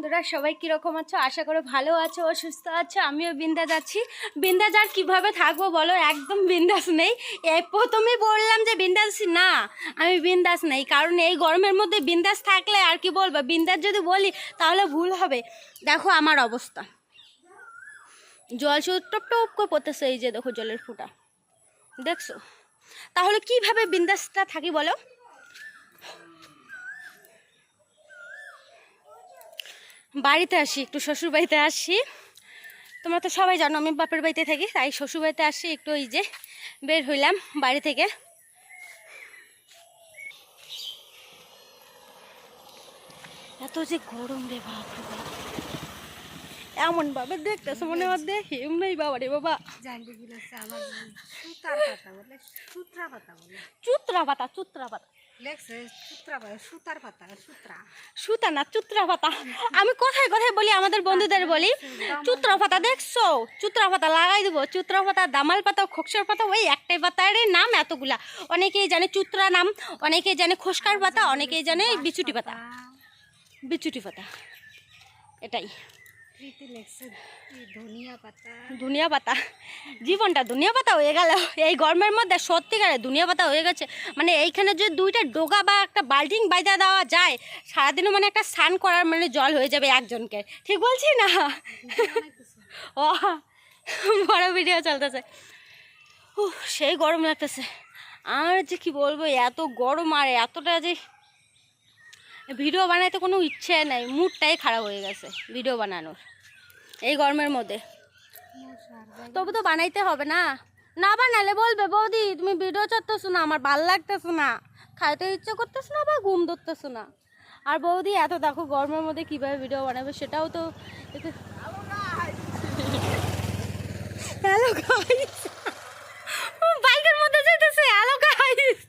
বন্ধুরা সবাই কীরকম আছো? আশা করে ভালো আছো ও সুস্থ আছো। আমিও বিন্দাস আছি। বিন্দাস আর কীভাবে থাকবো বলো, একদম বিন্দাস নেই। এই প্রথমেই বললাম যে বিন্দাস না, আমি বিন্দাস নেই। কারণ এই গরমের মধ্যে বিন্দাস থাকলে আর কি বলবো, বিন্দাস যদি বলি তাহলে ভুল হবে। দেখো আমার অবস্থা, জল শুধু টপ টপ করে পড়তেছে। এই যে দেখো জলের ফুটা, দেখছো? তাহলে কিভাবে বিন্দাসটা থাকি বলো? বাড়িতে আসি, একটু শ্বশুর বাড়িতে আসি। তোমরা তো সবাই জানো আমি বাপের বাড়িতে থাকি, তাই শ্বশুর বাড়িতে আসি। একটু এই যে বের হইলাম বাড়ি থেকে। এত যে গরম রে বাপ রে বাপ, এমন ভাবে দেখতেছো মনে হয় দেখি এমনি বাবা রে বাবা। চুত্রা পাতা, চুত্রা পাতা, সুতা না চুত্রা পাতা। আমি কথায় কথায় বলি, আমাদের বন্ধুদের বলি চুত্রা পাতা। দেখছো চুত্রা পাতা লাগাই দেবো। চুত্রা পাতা, দামাল পাতা, খোকসার পাতা, ওই একটাই পাতার নাম এতগুলা। অনেকেই জানে চুত্রা নাম, অনেকেই জানে খোসকার পাতা, অনেকেই জানে বিচুটি পাতা। বিচুটি পাতা এটাই। ধনিয়া পাতা, জীবনটা ধনিয়া পাতা হয়ে গেল এই গরমের মধ্যে। সত্যিকারে ধনিয়া পাতা হয়ে গেছে। মানে এইখানে যদি দুইটা ডোগা বা একটা বাল্টিং বাইদা দেওয়া যায়, সারাদিনও মানে একটা স্নান করার মানে জল হয়ে যাবে একজনকে। ঠিক বলছি না? ও বড় ভিডিও চলতেছে। সেই গরম লাগতেছে। আর যে কি বলবো, এত গরম আর এতটা যে ভিডিও বানাইতে কোনো ইচ্ছে নাই, মুডটাই খারাপ হয়ে গেছে ভিডিও বানানোর এই গরমের মধ্যে। তবু তো বানাইতে হবে না, না বানালে বলবে বৌদি তুমি ভিডিও করতেছো না, আমার ভাল লাগতেছো না, খাইতে ইচ্ছে করতেছো না বা ঘুম ধরতেছো না। আর বৌদি এত দেখো গরমের মধ্যে কিভাবে ভিডিও বানাবে সেটাও তো। হ্যালো গাইস, বাইকের মধ্যে যেতেছে। হ্যালো গাইস,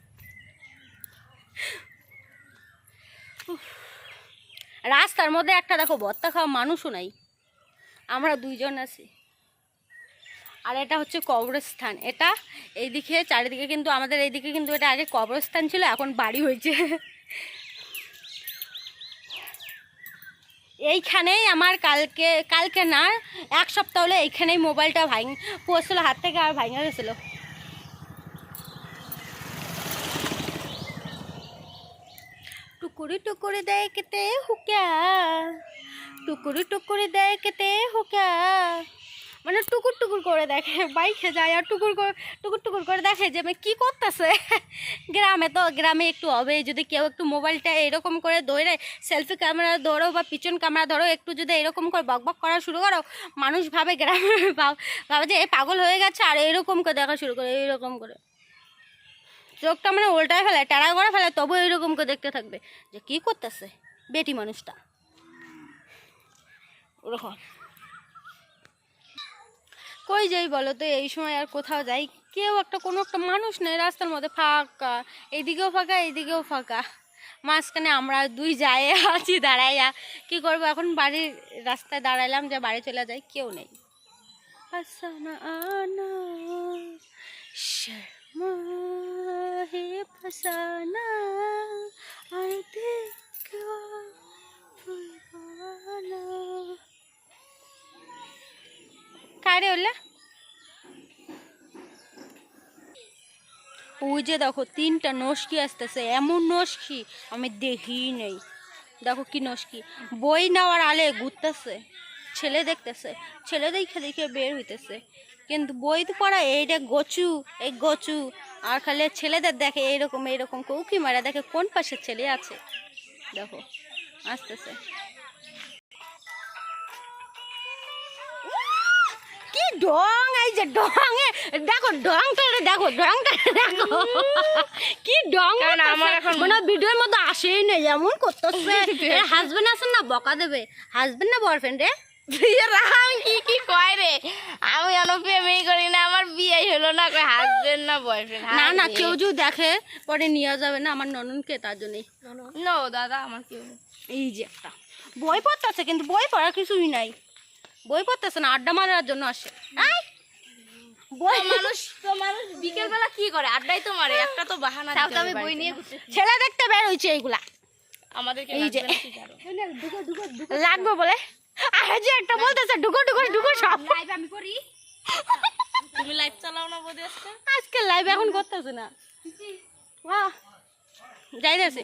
রাস্তার মধ্যে একটা দেখো ভর্তা খাওয়া মানুষও নাই, আমরা দুইজন আছি। আর এটা হচ্ছে কবরস্থান। এটা এইদিকে চারিদিকে কিন্তু আমাদের এইদিকে কিন্তু এটা আগে কবরস্থান ছিল, এখন বাড়ি হয়েছে। এইখানেই আমার কালকে না এক সপ্তাহ হলে এইখানেই মোবাইলটা পড়ছিল হাত থেকে, আর ভাঙা গেছিলো। টুকুরি টুকুরি দেখতে হুকা, টুকুরি টুকুরি দেখতে হুকা। মানে টুকুর টুকুর করে দেখে, বাইকে যায় আর টুকুর টুকুর করে দেখে যে আমি কী করতেছে। গ্রামে তো গ্রামে একটু হবে, যদি কেউ একটু মোবাইলটা এরকম করে ধরে সেলফি ক্যামেরা ধরো বা পিছন ক্যামেরা ধরো, একটু যদি এরকম করে বকবক করা শুরু করো, মানুষ ভাবে গ্রামে ভাবে যে এই পাগল হয়ে গেছে। আর এরকম করে দেখা শুরু করে, এইরকম করে চোখটা মানে উল্টায় ফেলে, টেরা করে ফেলে, তবু এইরকম করে দেখতে থাকবে যে কী করতেছে বেটি মানুষটা। ওরকম কই যাই বলো তো এই সময়? আর কোথাও যাই, কেউ একটা কোনো একটা মানুষ নেই রাস্তার মধ্যে, ফাঁকা। এইদিকেও ফাঁকা, এইদিকেও ফাঁকা, মাঝখানে আমরা দুই যাই আছি দাঁড়াইয়া। কি করবো এখন? বাড়ির রাস্তায় দাঁড়াইলাম যে বাড়ি চলে যাই, কেউ নেই। ফসানা আনা শর্মা হে ফসানা আর দেখো ফুলবানা। কারে ওলা? ওই যে দেখো তিনটা নস্কি আসতেছে, এমন নস্কি আমি দেখি নেই। দেখো কি নস্কি, বই নেওয়ার আলে ঘুরতেছে, ছেলে দেখতেছে, ছেলে দেখে দেখে বের হইতেছে। কিন্তু বই তো পড়া এইটা গচু, এই গচু। আর খালি ছেলেদের দেখে এইরকম এইরকম কৌকি মারা দেখে কোন পাশে ছেলে আছে। দেখো আসতেছে, কি ডং, এই যে ডং, দেখো ডংটা, দেখো ডংটা, দেখো কি ডং। আমার এখন মানে ভিডিওর মধ্যে আসেই নেই, এমন করতেছে। হাজবেন্ড আছেন না, বকা দেবে। হাজবেন্ড না বয়ফ্রেন্ড রে? কি কয় রে, আমি প্রেমই করি না, আমার বিয়ে হলো না, হাজবেন্ড না বয়ফ্রেন্ড। না না, কেউ যদি দেখে পরে নিয়ে যাবে না আমার নননকে, তার জন্যই। নো দাদা, আমার কেউ। এই যে একটা বই পড়তেছে, কিন্তু বই পড়ার কিছুই নাই। বই পড়তেছে না, আড্ডা মারার জন্য আসে। বই মানুষ তো মানুষ বিকেল বেলা কি করে? আড্ডাই তো মারে, একটা তো বাহানা। ছেলে দেখতে বের হয়েছে এইগুলা। আমাদেরকে এই যে লাগবে না, ঠিক আছে। লাগবে বলে আর যে একটা বলতেছে ঢুকো ঢুকো ঢুকো সব আমি করি তুমি লাইভ চালাও না বোধ আজকে? আজকে লাইভ এখন করতেছে না যাইতেছে